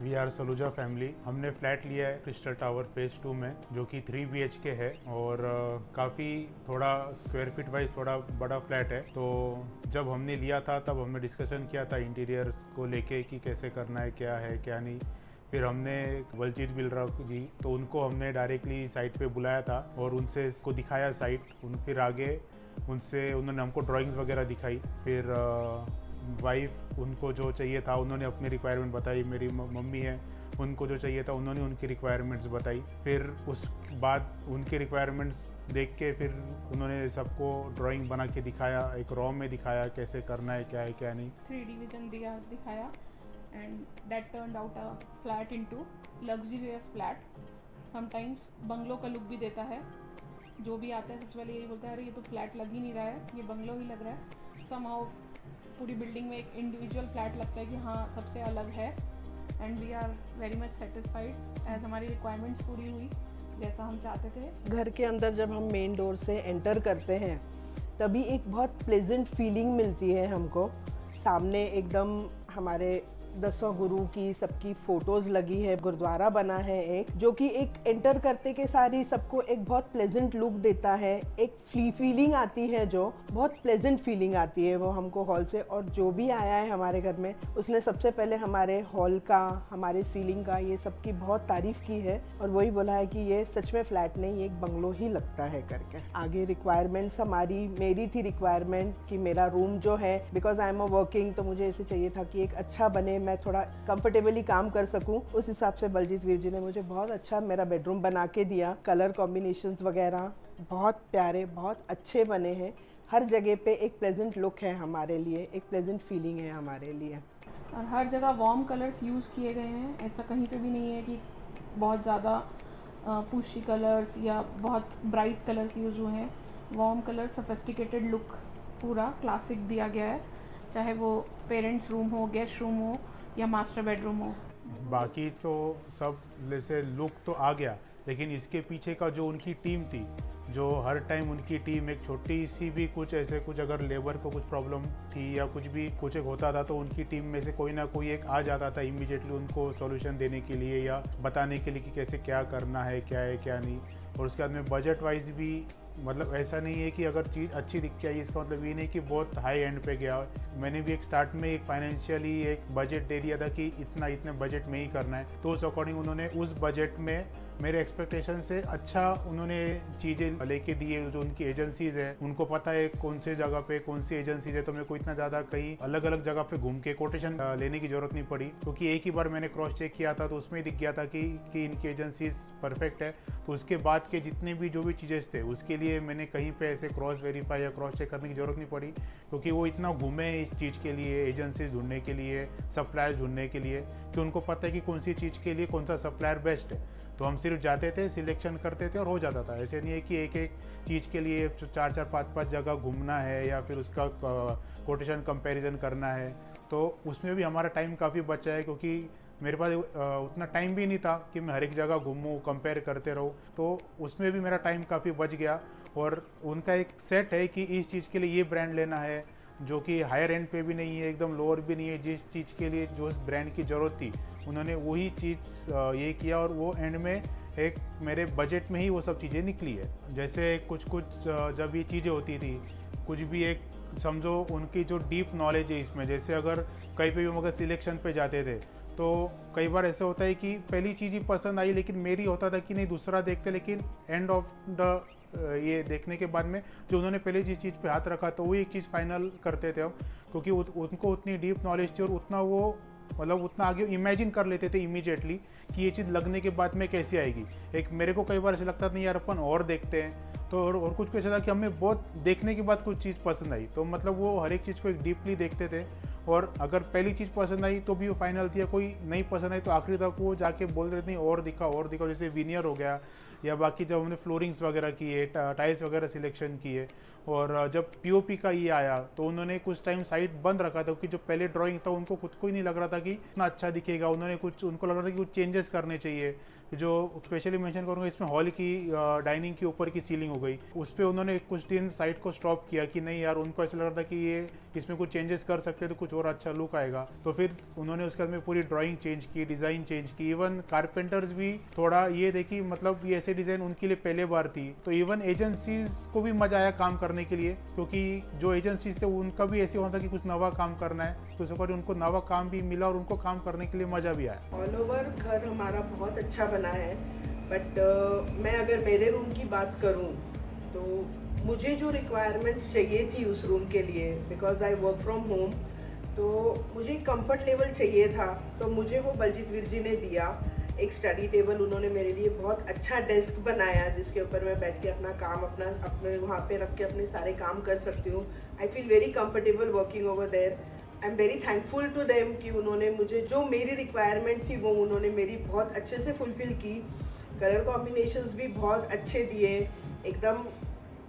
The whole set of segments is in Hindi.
We are Saluja family. हमने फ्लैट लिया है क्रिस्टल टावर फेज 2 में, जो कि 3 BHK है और काफ़ी थोड़ा स्क्वायर फीट वाइज थोड़ा बड़ा फ्लैट है। तो जब हमने लिया था तब हमने डिस्कशन किया था इंटीरियर्स को लेके कि कैसे करना है, क्या नहीं। फिर हमने बलजीत बिल्डर जी, तो उनको हमने डायरेक्टली साइट पे बुलाया था और उनसे इसको दिखाया साइट। फिर आगे उनसे उन्होंने हमको ड्राइंग्स वगैरह दिखाई। फिर वाइफ उनको जो चाहिए था उन्होंने अपनी रिक्वायरमेंट बताई। मेरी मम्मी है, उनको जो चाहिए था उन्होंने उनकी रिक्वायरमेंट्स बताई। फिर उस बाद उनकी रिक्वायरमेंट्स देख के फिर उन्होंने सबको ड्राइंग बना के दिखाया, एक रॉ में दिखाया कैसे करना है, क्या नहीं। 3D विजन दिखाया and that turned out a flat into luxurious flat. Sometimes bungalow का लुक भी देता है। जो भी आता है सबसे पहले यही बोलता है, अरे ये तो फ्लैट लग ही नहीं रहा है, ये बंगलो ही लग रहा है। समहाउ पूरी बिल्डिंग में एक इंडिविजुअल फ्लैट लगता है कि हाँ सबसे अलग है। And we are very much satisfied as हमारी रिक्वायरमेंट्स पूरी हुई जैसा हम चाहते थे। घर के अंदर जब हम मेन डोर से एंटर करते हैं तभी एक बहुत प्लेजेंट फीलिंग मिलती है हमको। सामने एकदम हमारे 10 गुरु की सबकी फोटोज लगी है, गुरुद्वारा बना है एक, जो कि एक एंटर करते के सारी सबको एक बहुत प्लेजेंट लुक देता है। एक फीलिंग आती है, जो बहुत प्लेजेंट फीलिंग आती है वो हमको हॉल से। और जो भी आया है हमारे घर में उसने सबसे पहले हमारे हॉल का, हमारे सीलिंग का, ये सब की बहुत तारीफ की है और वही बोला है कि ये सच में फ्लैट नहीं, एक बंगलो ही लगता है करके। आगे रिक्वायरमेंट्स मेरी थी रिक्वायरमेंट कि मेरा रूम जो है, because I am a working, तो मुझे ऐसे चाहिए था कि एक अच्छा बने, मैं थोड़ा कंफर्टेबली काम कर सकूं। उस हिसाब से बलजीत वीर जी ने मुझे बहुत अच्छा मेरा बेडरूम बना के दिया। कलर कॉम्बिनेशंस वगैरह बहुत प्यारे, बहुत अच्छे बने हैं। हर जगह पे एक प्लेजेंट लुक है हमारे लिए, एक प्लेजेंट फीलिंग है हमारे लिए। और हर जगह वार्म कलर्स यूज़ किए गए हैं। ऐसा कहीं पे भी नहीं है कि बहुत ज़्यादा पुशी कलर्स या बहुत ब्राइट कलर्स यूज हुए हैं। वार्म कलर, सोफिस्टिकेटेड लुक पूरा क्लासिक दिया गया है, चाहे वो पेरेंट्स रूम हो, गेस्ट रूम हो या मास्टर बेडरूम हो। बाकी तो सब जैसे लुक तो आ गया, लेकिन इसके पीछे का जो उनकी टीम थी, जो हर टाइम उनकी टीम एक छोटी सी भी कुछ ऐसे कुछ अगर लेबर को कुछ प्रॉब्लम थी या कुछ एक होता था तो उनकी टीम में से कोई ना कोई एक आ जाता था इमीडिएटली उनको सॉल्यूशन देने के लिए या बताने के लिए कि कैसे क्या करना है क्या नहीं। और उसके बाद में बजट वाइज भी मतलब ऐसा नहीं है कि अगर चीज़ अच्छी दिख के आई इसका मतलब ये नहीं कि बहुत हाई एंड पे गया। मैंने भी एक स्टार्ट में एक फाइनेंशियली एक बजट दे दिया था कि इतने बजट में ही करना है, तो उस अकॉर्डिंग उन्होंने उस बजट में मेरे एक्सपेक्टेशन से अच्छा उन्होंने चीज़ें लेके दी है। जो उनकी एजेंसीज है उनको पता है कौन से जगह पे कौन सी एजेंसीज है, तो मेरे को इतना ज़्यादा कहीं अलग अलग जगह पे घूम के कोटेशन लेने की जरूरत नहीं पड़ी, क्योंकि एक ही बार मैंने क्रॉस चेक किया था तो उसमें दिख गया था कि इनकी एजेंसीज परफेक्ट है। तो उसके बाद के जितने भी जो भी चीज़ें थे उसके लिए मैंने कहीं पे ऐसे क्रॉस वेरीफाई या क्रॉस चेक करने की ज़रूरत नहीं पड़ी, क्योंकि वो इतना घूमे इस चीज़ के लिए, एजेंसीज ढूंढने के लिए, सप्लायर्स ढूंढने के लिए, कि उनको पता है कि कौन सी चीज़ के लिए कौन सा सप्लायर बेस्ट है। तो हम सिर्फ जाते थे, सिलेक्शन करते थे और हो जाता था। ऐसे नहीं है कि एक एक चीज़ के लिए 4-4, 5-5 जगह घूमना है या फिर उसका कोटेशन कंपैरिजन करना है। तो उसमें भी हमारा टाइम काफ़ी बचा है, क्योंकि मेरे पास उतना टाइम भी नहीं था कि मैं हर एक जगह घूमूँ, कंपेयर करते रहूँ। तो उसमें भी मेरा टाइम काफ़ी बच गया। और उनका एक सेट है कि इस चीज़ के लिए ये ब्रांड लेना है, जो कि हायर एंड पे भी नहीं है, एकदम लोअर भी नहीं है। जिस चीज़ के लिए जो ब्रांड की ज़रूरत थी उन्होंने वही चीज़ ये किया और वो एंड में एक मेरे बजट में ही वो सब चीज़ें निकली है। जैसे कुछ जब ये चीज़ें होती थी, कुछ भी एक समझो उनकी जो डीप नॉलेज है इसमें, जैसे अगर कहीं पे भी हम अगर सिलेक्शन पे जाते थे तो कई बार ऐसा होता है कि पहली चीज़ ही पसंद आई, लेकिन मेरी होता था कि नहीं दूसरा देखते, लेकिन एंड ऑफ द ये देखने के बाद में जो उन्होंने पहले जिस चीज़ पे हाथ रखा तो वो एक चीज़ फाइनल करते थे हम, क्योंकि उनको उतनी डीप नॉलेज थी और उतना वो मतलब उतना आगे इमेजिन कर लेते थे इमीडिएटली कि ये चीज़ लगने के बाद में कैसी आएगी। एक मेरे को कई बार ऐसा लगता था नहीं यार अपन और देखते हैं, तो और कुछ ऐसा था कि हमें बहुत देखने के बाद कुछ चीज़ पसंद आई। तो मतलब वो हर एक चीज़ को एक डीपली देखते थे और अगर पहली चीज़ पसंद आई तो भी वो फाइनल थी, या कोई नहीं पसंद आई तो आखिरी तक वो जाके बोल देते नहीं और दिखा, जैसे विनियर हो गया या बाकी जब हमने फ्लोरिंग्स वगैरह की है, टाइल्स वगैरह सिलेक्शन की है, और जब पीओपी का ये आया तो उन्होंने कुछ टाइम साइट बंद रखा था, क्योंकि जो पहले ड्राइंग था उनको खुद को ही नहीं लग रहा था कि इतना अच्छा दिखेगा। उनको लग रहा था कि कुछ चेंजेस करने चाहिए। जो स्पेशली मेंशन करूँगा, इसमें हॉल की डाइनिंग के ऊपर की सीलिंग हो गई, उस पर उन्होंने कुछ दिन साइट को स्टॉप किया कि नहीं यार, उनको ऐसा लग रहा था कि ये इसमें कुछ चेंजेस कर सकते तो कुछ और अच्छा लुक आएगा। तो फिर उन्होंने उसके में पूरी ड्राइंग चेंज की, डिज़ाइन चेंज की। इवन कारपेंटर्स भी थोड़ा ये देखी, मतलब ये ऐसे डिज़ाइन उनके लिए पहले बार थी। तो इवन एजेंसीज को भी मजा आया काम करने के लिए, क्योंकि जो एजेंसीज थे उनका भी ऐसे होता कि कुछ नवा काम करना है, तो उसके उनको नवा काम भी मिला और उनको काम करने के लिए मजा भी आया। ऑल ओवर घर हमारा बहुत अच्छा बना है, बट मैं अगर मेरे रूम की बात करूं तो मुझे जो रिक्वायरमेंट्स चाहिए थी उस रूम के लिए, because I work from home, तो मुझे कंफर्ट लेवल चाहिए था, तो मुझे वो बलजीत वीर जी ने दिया। एक स्टडी टेबल उन्होंने मेरे लिए बहुत अच्छा डेस्क बनाया, जिसके ऊपर मैं बैठ के अपना काम अपने वहाँ पे रख के अपने सारे काम कर सकती हूँ। I feel very comfortable working over there. I am very thankful to them कि उन्होंने मुझे जो मेरी रिक्वायरमेंट थी वो उन्होंने मेरी बहुत अच्छे से फुलफिल की। कलर कॉम्बिनेशंस भी बहुत अच्छे दिए, एकदम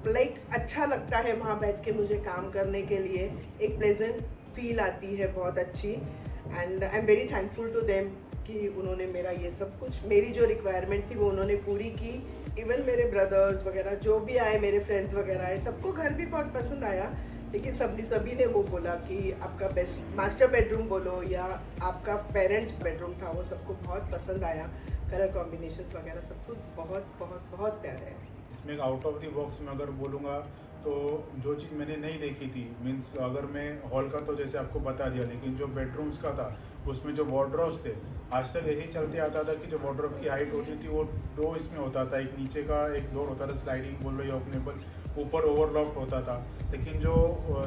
लाइक अच्छा लगता है वहाँ बैठ के मुझे काम करने के लिए, एक प्लेजेंट फील आती है बहुत अच्छी। And I am very thankful to them कि उन्होंने मेरा ये सब कुछ, मेरी जो रिक्वायरमेंट थी वो उन्होंने पूरी की। इवन मेरे ब्रदर्स वगैरह जो भी आए, मेरे फ्रेंड्स वगैरह आए, सबको घर भी बहुत पसंद आया, लेकिन सभी ने वो बोला कि आपका बेस्ट मास्टर बेडरूम बोलो या आपका पेरेंट्स बेडरूम था, वो सबको बहुत पसंद आया। कलर कॉम्बिनेशंस वगैरह सब कुछ बहुत बहुत बहुत प्यारे हैं। इसमें आउट ऑफ द बॉक्स में अगर बोलूँगा तो जो चीज़ मैंने नहीं देखी थी, मीन्स अगर मैं हॉल का तो जैसे आपको बता दिया, लेकिन जो बेडरूम्स का था उसमें जो वार्डरोब्स थे, आज तक ऐसे ही चलते आता था कि जो वार्डरोब की हाइट होती थी वो 2 इसमें होता था, एक नीचे का एक डोर होता था, स्लाइडिंग बोल लो या ओपनेबल, ऊपर ओवरलॉफ्ट होता था। लेकिन जो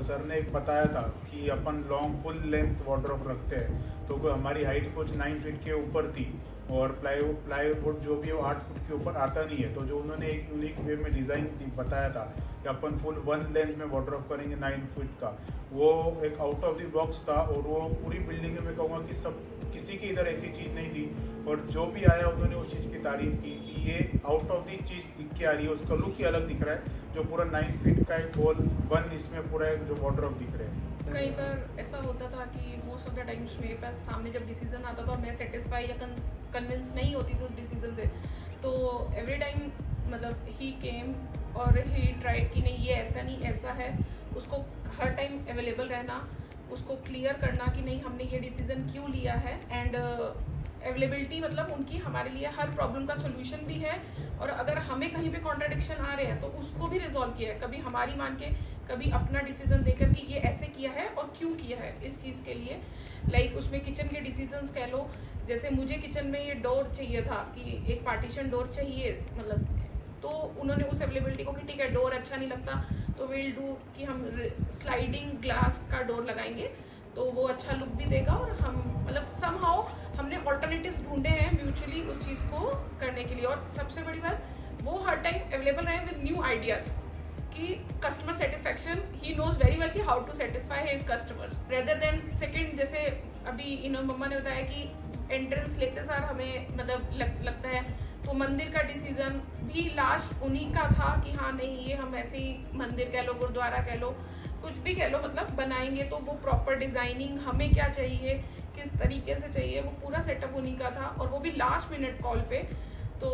सर ने एक बताया था कि अपन लॉन्ग फुल लेंथ वार्डरोब रखते हैं, तो हमारी हाइट कुछ 9 फीट के ऊपर थी और प्लाईवुड जो भी है वो 8 फुट के ऊपर आता नहीं है। तो जो उन्होंने एक यूनिक वे में डिज़ाइन बताया था कि अपन फुल 1 लेंथ में वार्डरोब करेंगे 9 फीट का, वो एक आउट ऑफ द बॉक्स था। और वो पूरी बिल्डिंग में कहूँगा कि सब किसी की इधर ऐसी चीज़ नहीं थी, और जो भी आया उन्होंने उस चीज़ की तारीफ़ की कि ये आउट ऑफ द चीज़ दिख के आ रही है, उसका लुक ही अलग दिख रहा है। जो पूरा 9 फीट का एक होल 1 इसमें पूरा एक जो वार्डरोब दिख रहे हैं। कई बार ऐसा होता था कि मोस्ट ऑफ द टाइम्स मेरे पास सामने जब डिसीजन आता था, मैं सेटिस्फाई या कन्विंस नहीं होती थी उस डिसीजन से, तो एवरी टाइम मतलब ही केम और ही ट्राइड कि नहीं ये ऐसा नहीं ऐसा है, उसको हर टाइम अवेलेबल रहना, उसको क्लियर करना कि नहीं हमने ये डिसीजन क्यों लिया है। एंड अवेलेबिलिटी मतलब उनकी हमारे लिए हर प्रॉब्लम का सोल्यूशन भी है, और अगर हमें कहीं पे कॉन्ट्रडिक्शन आ रहे हैं तो उसको भी रिजॉल्व किया है, कभी हमारी मान के, कभी अपना डिसीजन देकर कि ये ऐसे किया है और क्यों किया है इस चीज़ के लिए। लाइक उसमें किचन के डिसीजंस कह लो, जैसे मुझे किचन में ये डोर चाहिए था कि एक पार्टीशन डोर चाहिए, मतलब तो उन्होंने उस अवेलेबिलिटी को कि ठीक है डोर अच्छा नहीं लगता तो विल डू कि हम स्लाइडिंग ग्लास का डोर लगाएंगे तो वो अच्छा लुक भी देगा, और हम मतलब समहाउ हमने ऑल्टरनेटिव्स ढूंढे हैं म्यूचुअली उस चीज़ को करने के लिए। और सबसे बड़ी बात वो हर टाइम अवेलेबल रहे विद न्यू आइडियाज़ कि customer satisfaction, he knows very well कि how to satisfy his customers rather than second. जैसे अभी इन्होंने मम्मा ने बताया कि एंट्रेंस लेते सार हमें मतलब लगता है, तो मंदिर का डिसीजन भी लास्ट उन्हीं का था कि हाँ नहीं ये हम ऐसे ही मंदिर कह लो, गुरुद्वारा कह लो, कुछ भी कह लो, मतलब बनाएंगे तो वो प्रॉपर डिज़ाइनिंग हमें क्या चाहिए, किस तरीके से चाहिए, वो पूरा सेटअप उन्हीं का था, और वो भी लास्ट मिनट कॉल पे। तो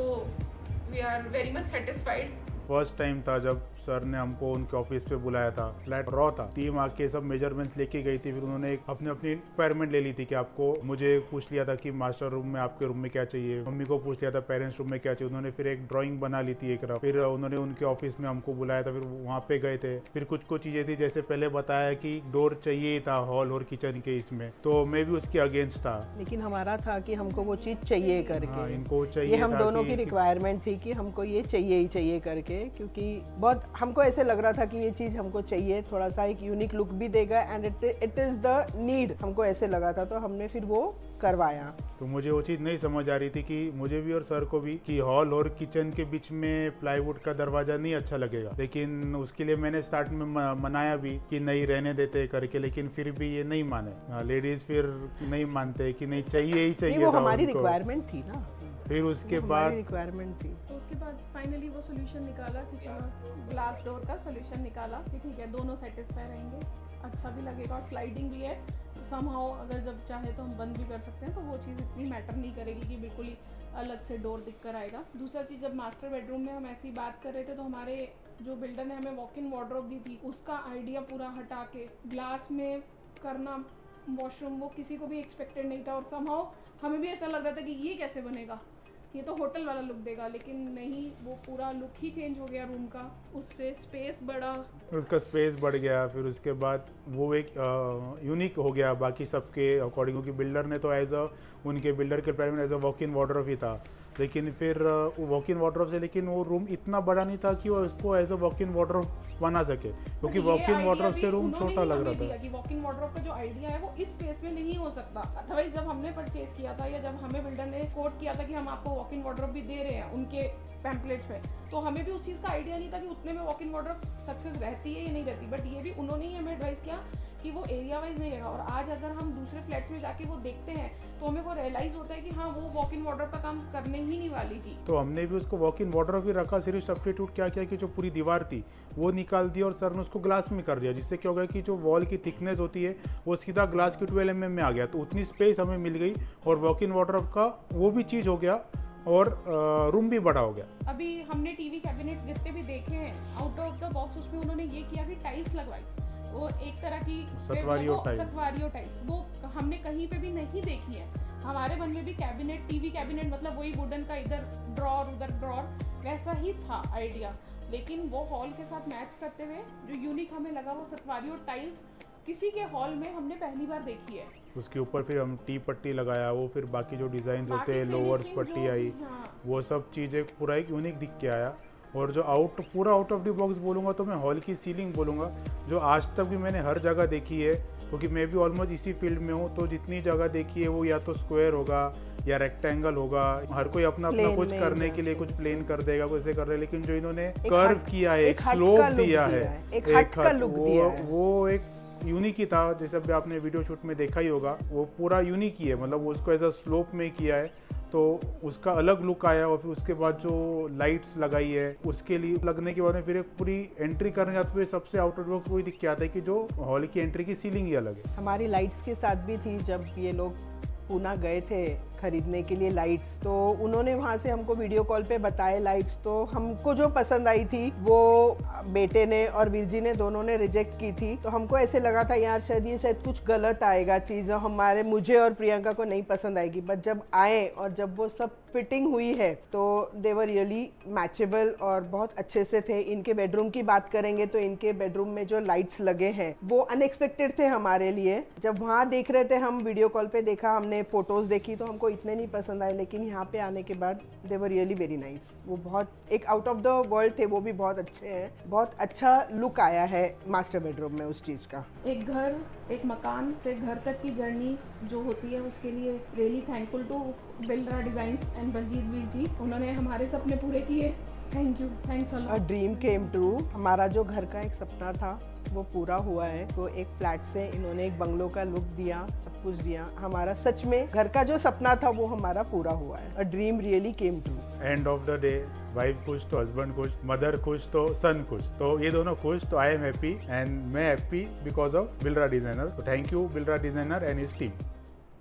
we are very much satisfied. First time था जब सर ने हमको उनके ऑफिस पे बुलाया था, फ्लैट रॉ था, टीम आके सब मेजरमेंट्स लेके गई थी, फिर उन्होंने अपनी रिक्वायरमेंट ले ली थी कि आपको, मुझे पूछ लिया था कि मास्टर रूम में आपके रूम में क्या चाहिए, मम्मी को पूछ लिया था पेरेंट्स रूम में क्या चाहिए, उन्होंने फिर एक ड्राइंग बना ली थी एक रफ, फिर उन्होंने उनके ऑफिस में हमको बुलाया था, फिर वहाँ पे गए थे, फिर कुछ चीज़ें थी जैसे पहले बताया कि डोर चाहिए था हॉल और किचन के इसमें, तो मैं भी उसके अगेंस्ट था, लेकिन हमारा था कि हमको वो चीज़ चाहिए करके। हाँ, इनको चाहिए, ये हम दोनों की रिक्वायरमेंट थी कि हमको ये चाहिए ही चाहिए करके, क्योंकि बहुत हमको ऐसे लग रहा था कि ये चीज़ हमको चाहिए, थोड़ा सा एक यूनिक लुक भी देगा, and it is the need, हमको ऐसे लगा था, तो हमने फिर वो करवाया। तो मुझे वो चीज़ नहीं समझ आ रही थी कि मुझे भी और सर को भी कि हॉल और किचन के बीच में प्लाईवुड का दरवाज़ा नहीं अच्छा लगेगा, लेकिन उसके लिए मैंने स्टार्ट में मनाया भी कि नहीं रहने देते करके, लेकिन फिर भी ये नहीं माने, लेडीज़ फिर नहीं मानते कि नहीं चाहिए ही चाहिए, वो हमारी रिक्वायरमेंट थी ना। फिर उसके हमारी बाद रिक्वायरमेंट थी। तो उसके बाद फाइनली वो सोल्यूशन निकाला कि चलो ग्लास डोर का सोल्यूशन निकाला कि ठीक है दोनों सेटिस्फाई रहेंगे, अच्छा भी लगेगा और स्लाइडिंग भी है, तो समहाउ अगर जब चाहे तो हम बंद भी कर सकते हैं, तो वो चीज़ इतनी मैटर नहीं करेगी कि बिल्कुल ही अलग से डोर दिख कर आएगा। दूसरा चीज़, जब मास्टर बेडरूम में हम ऐसी बात कर रहे थे तो हमारे जो बिल्डर ने हमें वॉक इन वार्डरोब दी थी उसका आइडिया पूरा हटा के ग्लास में करना वॉशरूम, वो किसी को भी एक्सपेक्टेड नहीं था और समहाउ हमें भी ऐसा लग रहा था कि ये कैसे बनेगा, ये तो होटल वाला लुक देगा, लेकिन नहीं, वो पूरा लुक ही चेंज हो गया रूम का, उससे स्पेस बढ़ा। उसका स्पेस बढ़ गया, फिर उसके बाद वो एक यूनिक हो गया बाकी सबके अकॉर्डिंग, क्योंकि बिल्डर ने तो एज अ उनके बिल्डर के प्लान में as a walk in wardrobe ही था, लेकिन फिर वॉक इन वार्डरोब से, लेकिन वो रूम इतना बड़ा नहीं था कि वो उसको as a walk in wardrobe बना सके, क्योंकि वॉक इन वार्डरोब से रूम छोटा लग रहा था। कि वॉक इन वार्डरोब का जो आइडिया है वो इस स्पेस में नहीं हो सकता। अदरवाइज जब हमने परचेज किया था या जब हमें बिल्डर ने कोट किया था कि हम आपको वॉक इन वार्डरोब भी दे रहे हैं उनके पैम्पलेट्स में, तो हमें भी उस चीज़ का आइडिया नहीं था कि उतने में वॉक इन वार्डरोब सक्सेस रहती है या नहीं रहती, बट ये भी उन्होंने ही हमें एडवाइस किया कि वो एरिया वाइज नहीं रहेगा। और आज अगर हम दूसरे फ्लैट्स में जाके वो देखते हैं तो हमें वो रियलाइज होता है कि हाँ, वो वॉक इन वार्डरोब का काम करने ही नहीं वाली थी। तो हमने भी उसको वॉक इन वार्डरोब भी रखा, सिर्फ सब्स्टिट्यूट क्या किया कि जो पूरी दीवार थी वो निकाल दी और सर ने उसको ग्लास में कर दिया, जिससे क्या हो गया कि जो वॉल की थिकनेस होती है वो सीधा ग्लास की 12 mm में आ गया, तो उतनी स्पेस हमें मिल गई और वॉक इन वार्डरोब का वो भी चीज़ हो गया और रूम भी बड़ा हो गया। अभी हमने टीवी कैबिनेट जितने भी देखे हैं आउट ऑफ द बॉक्स, उसमें उन्होंने ये किया कि टाइल्स लगवाई, वो एक तरह की सतवारियो टाइल्स वो हमने कहीं पे भी नहीं देखी है। हमारे मन में भी कैबिनेट, टीवी कैबिनेट मतलब वही वुडन का, इधर ड्रॉर उधर ड्रॉर, वैसा ही था आइडिया, लेकिन वो हॉल के साथ मैच करते हुए जो यूनिक हमें लगा वो सतवारियो टाइल्स किसी के हॉल में हमने पहली बार देखी है। उसके ऊपर फिर हम टी पट्टी लगाया, वो फिर बाकी जो डिज़ाइन होते हैं, लोअर्स पट्टी आई, वो सब चीज़ें पूरा एक यूनिक दिख के आया। और जो पूरा आउट ऑफ द बॉक्स बोलूँगा तो मैं हॉल की सीलिंग बोलूँगा, जो आज तक भी मैंने हर जगह देखी है, क्योंकि मैं भी ऑलमोस्ट इसी फील्ड में हूँ, तो जितनी जगह देखी है वो या तो स्क्वायर होगा या रेक्टेंगल होगा, हर कोई अपना अपना कुछ करने के लिए कुछ प्लेन कर देगा, कुछ ऐसे कर रहे, लेकिन जो इन्होंने कर्व किया है, एक स्लोप दिया है, एक हट का लुक दिया है, वो एक यूनिक ही था। जैसे भी आपने वीडियो शूट में देखा ही होगा, वो पूरा यूनिक ही है, मतलब उसको एज अ स्लोप में किया है, तो उसका अलग लुक आया। और फिर उसके बाद जो लाइट्स लगाई है उसके लिए लगने के बाद में फिर एक पूरी एंट्री करने जाते हुए सबसे आउटर बॉक्स वही दिख के आता है कि जो हॉल की एंट्री की सीलिंग ही अलग है। हमारी लाइट्स के साथ भी थी, जब ये लोग पूना गए थे खरीदने के लिए लाइट्स, तो उन्होंने वहाँ से हमको वीडियो कॉल पे बताए लाइट्स, तो हमको जो पसंद आई थी वो बेटे ने और वीर जी ने दोनों ने रिजेक्ट की थी, तो हमको ऐसे लगा था यार शायद ये शायद कुछ गलत आएगा, चीज़ मुझे और प्रियंका को नहीं पसंद आएगी, बट जब आए और जब वो सब फिटिंग हुई है तो दे वर रियली मैचेबल और बहुत अच्छे से थे। इनके बेडरूम की बात करेंगे तो इनके बेडरूम में जो लाइट्स लगे हैं वो अनएक्सपेक्टेड थे हमारे लिए। जब वहाँ देख रहे थे, हम वीडियो कॉल पे देखा, हमने फोटोज देखी, तो हमको इतने नहीं पसंद आए, लेकिन यहाँ पे आने के बाद दे वर रियली वेरी नाइस। वो बहुत एक आउट ऑफ द वर्ल्ड थे, वो भी बहुत अच्छे हैं, बहुत अच्छा लुक आया है मास्टर बेडरूम में उस चीज़ का। एक घर, एक मकान से घर तक की जर्नी जो होती है उसके लिए really thankful to Buildra designs and Baljeet Veer ji, उन्होंने हमारे सपने पूरे किए। Thank you, thanks a lot. Dream came true. हमारा जो घर का एक सपना था वो पूरा हुआ है, तो एक फ्लैट से इन्होंने एक बंगलो का लुक दिया, सब कुछ दिया, हमारा सच में घर का जो सपना था वो हमारा पूरा हुआ है। A dream really came true. End of the day wife खुश तो हस्बैंड खुश, मदर खुश तो सन खुश, तो ये दोनों खुश, तो आई एम हैप्पी एंड मैं happy because of Buildra designer. तो thank you Buildra designer and his team.